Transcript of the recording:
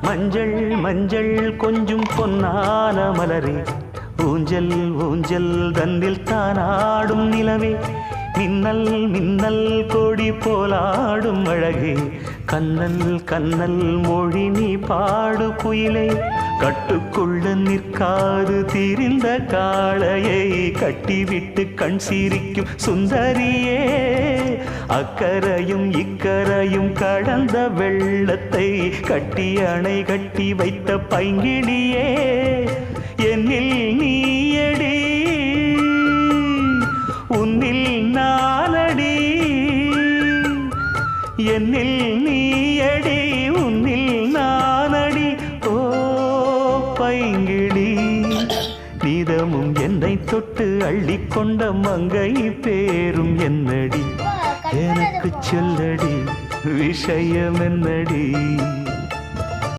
மஞ்சள் மஞ்சள் கொஞ்சம் பொன்னான மலரே, ஊஞ்சல் ஊஞ்சல் தன்னில் தானாடும் நிலவே, மின்னல் மின்னல் கொடி போலாடும் அழகே, கண்ணல் கண்ணல் மொழி நீ பாடு குயிலே, கட்டுக்குள்ள நிற்காது திரிந்த காளையை கட்டிவிட்டு கண் சிரிக்கும் சுந்தரியே, அக்கரையும் இக்கரையும் கடந்த வெள்ளத்தை கட்டி அணை கட்டி வைத்த பைங்கிளியே, என்னில் நீயடி உன்னில் நானடி, என்னில் நீயடி உன்னில் நானடி. ஓ பைங்கிளி, நீதமும் என்னை தொட்டு அள்ளிக்கொண்ட மங்கை பேரும் என்னடி, எனக்கு சொல்லடி விஷயம் என்னடி.